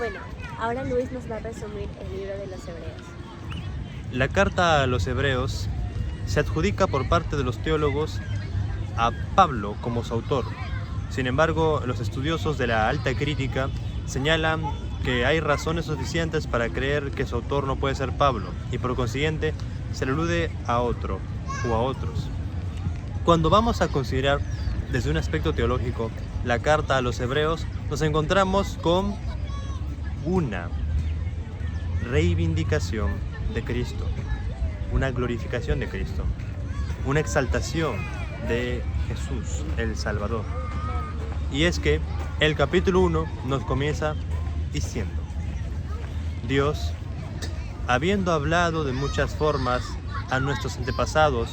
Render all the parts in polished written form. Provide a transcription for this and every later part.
Bueno, ahora Luis nos va a resumir el libro de los Hebreos. La carta a los Hebreos se adjudica por parte de los teólogos a Pablo como su autor. Sin embargo, los estudiosos de la alta crítica señalan que hay razones suficientes para creer que su autor no puede ser Pablo, y por consiguiente se le alude a otro o a otros. Cuando vamos a considerar desde un aspecto teológico la carta a los Hebreos, nos encontramos con una reivindicación de Cristo, una glorificación de Cristo, una exaltación de Jesús, el Salvador. Y es que el capítulo 1 nos comienza diciendo: Dios, habiendo hablado de muchas formas a nuestros antepasados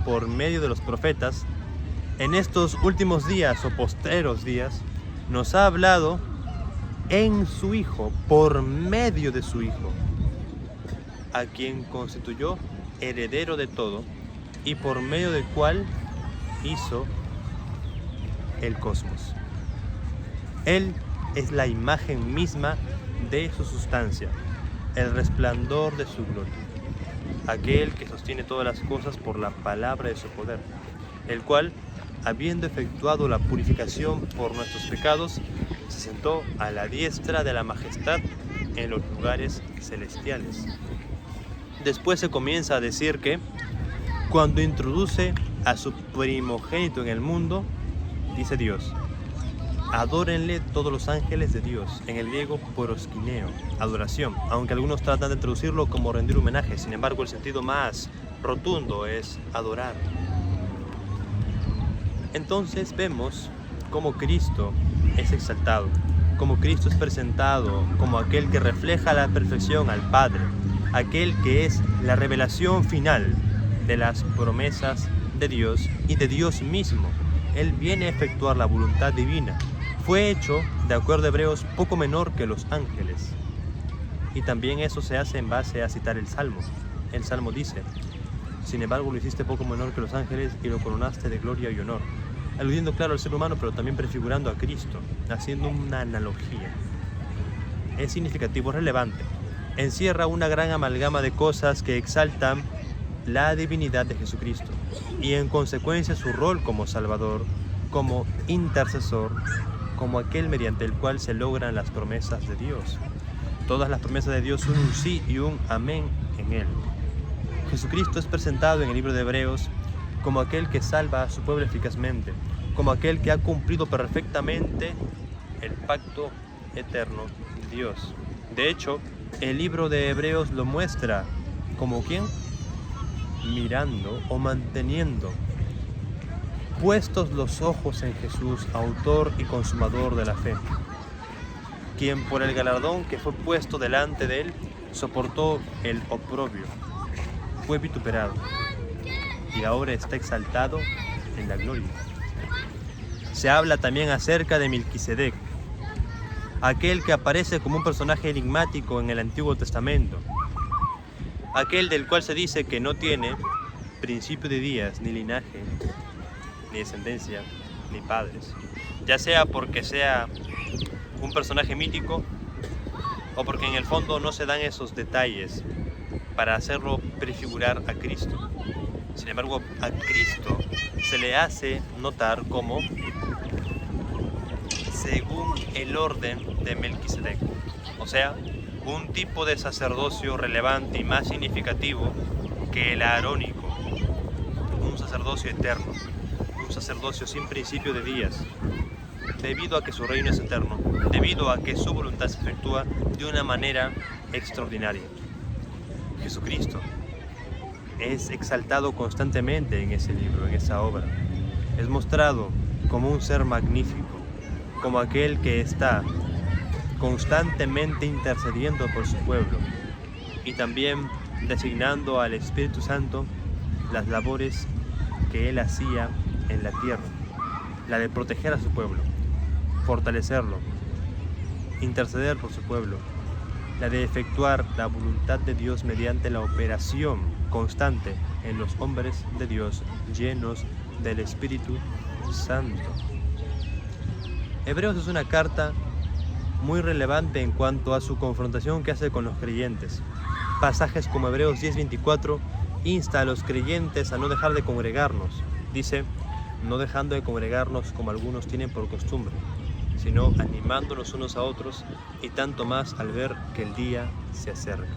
por medio de los profetas, en estos últimos días o posteros días, nos ha hablado en su Hijo, por medio de su Hijo, a quien constituyó heredero de todo y por medio del cual hizo el cosmos. Él es la imagen misma de su sustancia, el resplandor de su gloria, aquel que sostiene todas las cosas por la palabra de su poder, el cual, habiendo efectuado la purificación por nuestros pecados, se sentó a la diestra de la majestad en los lugares celestiales. Después se comienza a decir que cuando introduce a su primogénito en el mundo, dice Dios: adórenle todos los ángeles de Dios, en el griego proskineo, adoración, aunque algunos tratan de traducirlo como rendir homenaje. Sin embargo, el sentido más rotundo es adorar. Entonces vemos cómo Cristo es exaltado, cómo Cristo es presentado como aquel que refleja a la perfección al Padre, aquel que es la revelación final de las promesas de Dios y de Dios mismo. Él viene a efectuar la voluntad divina. Fue hecho, de acuerdo a Hebreos, poco menor que los ángeles. Y también eso se hace en base a citar el Salmo. El Salmo dice: sin embargo, lo hiciste poco menor que los ángeles y lo coronaste de gloria y honor. Aludiendo, claro, al ser humano, pero también prefigurando a Cristo, haciendo una analogía. Es significativo, es relevante. Encierra una gran amalgama de cosas que exaltan la divinidad de Jesucristo y en consecuencia su rol como Salvador, como intercesor, como aquel mediante el cual se logran las promesas de Dios. Todas las promesas de Dios son un sí y un amén en Él. Jesucristo es presentado en el libro de Hebreos como aquel que salva a su pueblo eficazmente, como aquel que ha cumplido perfectamente el pacto eterno de Dios. De hecho, el libro de Hebreos lo muestra como ¿quién? Mirando o manteniendo puestos los ojos en Jesús, autor y consumador de la fe, quien por el galardón que fue puesto delante de él soportó el oprobio, fue vituperado y ahora está exaltado en la gloria. Se habla también acerca de Melquisedec, aquel que aparece como un personaje enigmático en el Antiguo Testamento, aquel del cual se dice que no tiene principio de días, ni linaje, ni descendencia, ni padres, ya sea porque sea un personaje mítico o porque en el fondo no se dan esos detalles para hacerlo prefigurar a Cristo. Sin embargo, a Cristo se le hace notar como según el orden de Melquisedec, o sea, un tipo de sacerdocio relevante y más significativo que el arónico, un sacerdocio eterno, un sacerdocio sin principio de días, debido a que su reino es eterno, debido a que su voluntad se efectúa de una manera extraordinaria. Jesucristo es exaltado constantemente en ese libro, en esa obra. Es mostrado como un ser magnífico, como aquel que está constantemente intercediendo por su pueblo y también designando al Espíritu Santo las labores que él hacía en la tierra, la de proteger a su pueblo, fortalecerlo, interceder por su pueblo, la de efectuar la voluntad de Dios mediante la operación constante en los hombres de Dios llenos del Espíritu Santo. Hebreos es una carta muy relevante en cuanto a su confrontación que hace con los creyentes. Pasajes como Hebreos 10:24 insta a los creyentes a no dejar de congregarnos. Dice, no dejando de congregarnos como algunos tienen por costumbre, sino animándonos unos a otros, y tanto más al ver que el día se acerca.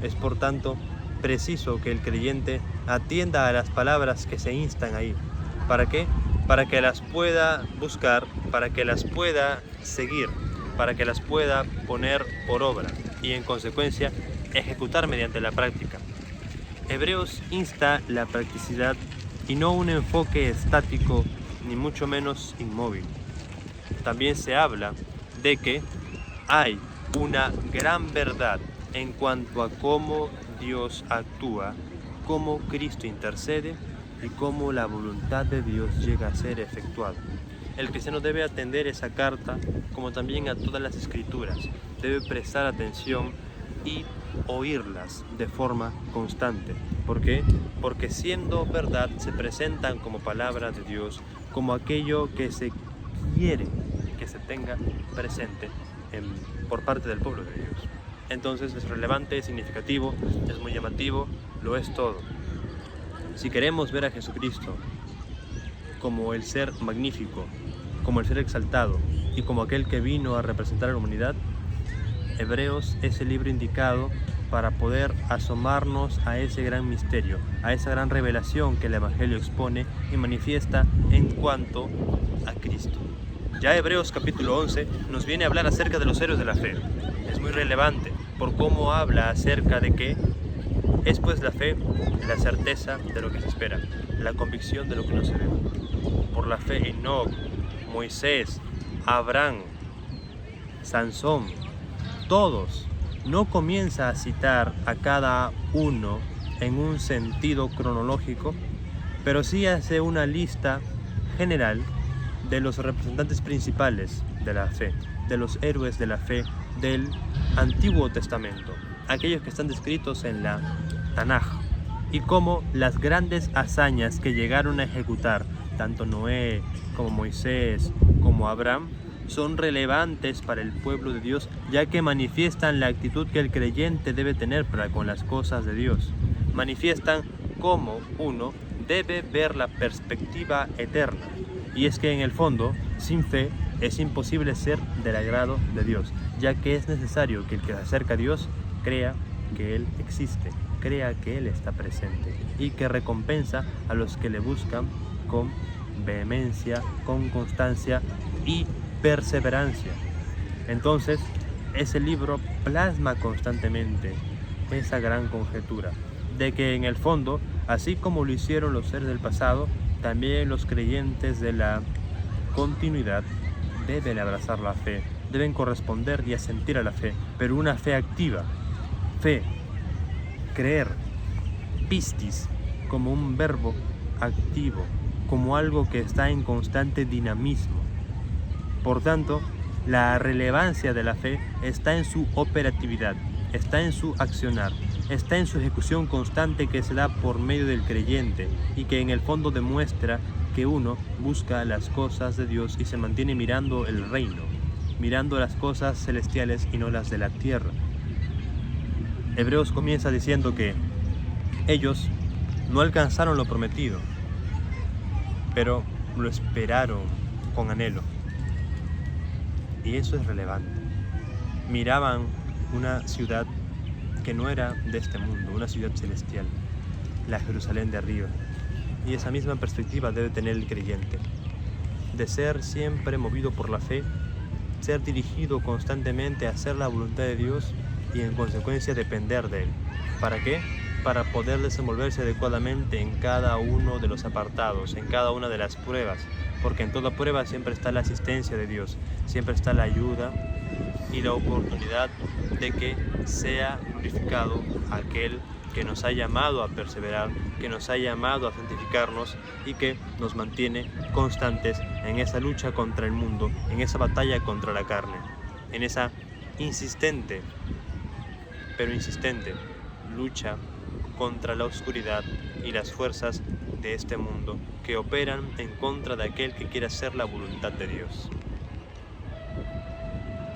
Es por tanto preciso que el creyente atienda a las palabras que se instan ahí. ¿Para qué? Para que las pueda buscar, para que las pueda seguir, para que las pueda poner por obra y en consecuencia ejecutar mediante la práctica. Hebreos insta la practicidad y no un enfoque estático ni mucho menos inmóvil. También se habla de que hay una gran verdad en cuanto a cómo Dios actúa, cómo Cristo intercede y cómo la voluntad de Dios llega a ser efectuada. El cristiano debe atender esa carta como también a todas las escrituras, debe prestar atención y oírlas de forma constante. ¿Por qué? Porque siendo verdad se presentan como palabra de Dios, como aquello que se quiere que se tenga presente por parte del pueblo de Dios. Entonces es relevante, es significativo, es muy llamativo, lo es todo. Si queremos ver a Jesucristo como el ser magnífico, como el ser exaltado y como aquel que vino a representar a la humanidad, Hebreos es el libro indicado para poder asomarnos a ese gran misterio, a esa gran revelación que el Evangelio expone y manifiesta en cuanto a Cristo. Ya Hebreos capítulo 11 nos viene a hablar acerca de los héroes de la fe. Es muy relevante por cómo habla acerca de que es pues la fe, la certeza de lo que se espera, la convicción de lo que no se ve. Por la fe Enoc, Moisés, Abraham, Sansón, todos, no comienza a citar a cada uno en un sentido cronológico, pero sí hace una lista general de los representantes principales de la fe, de los héroes de la fe del Antiguo Testamento, aquellos que están descritos en la Tanaj, y cómo las grandes hazañas que llegaron a ejecutar tanto Noé como Moisés como Abraham son relevantes para el pueblo de Dios, ya que manifiestan la actitud que el creyente debe tener para con las cosas de Dios. Manifiestan cómo uno debe ver la perspectiva eterna. Y es que en el fondo, sin fe, es imposible ser del agrado de Dios, ya que es necesario que el que se acerca a Dios crea que Él existe, crea que Él está presente y que recompensa a los que le buscan con vehemencia, con constancia y perseverancia. Entonces, ese libro plasma constantemente esa gran conjetura de que en el fondo, así como lo hicieron los seres del pasado, también los creyentes de la continuidad deben abrazar la fe, deben corresponder y asentir a la fe, pero una fe activa. Fe, creer, pistis, como un verbo activo, como algo que está en constante dinamismo. Por tanto, la relevancia de la fe está en su operatividad, está en su accionar, está en su ejecución constante que se da por medio del creyente y que en el fondo demuestra que uno busca las cosas de Dios y se mantiene mirando el reino, mirando las cosas celestiales y no las de la tierra. Hebreos comienza diciendo que ellos no alcanzaron lo prometido, pero lo esperaron con anhelo. Y eso es relevante. Miraban una ciudad que no era de este mundo, una ciudad celestial, la Jerusalén de arriba. Y esa misma perspectiva debe tener el creyente, de ser siempre movido por la fe, ser dirigido constantemente a hacer la voluntad de Dios y en consecuencia depender de Él. ¿Para qué? Para poder desenvolverse adecuadamente en cada uno de los apartados, en cada una de las pruebas, porque en toda prueba siempre está la asistencia de Dios, siempre está la ayuda y la oportunidad de que sea glorificado aquel que nos ha llamado a perseverar, que nos ha llamado a santificarnos y que nos mantiene constantes en esa lucha contra el mundo, en esa batalla contra la carne, en esa insistente, pero insistente lucha contra la oscuridad y las fuerzas de este mundo que operan en contra de aquel que quiere hacer la voluntad de Dios.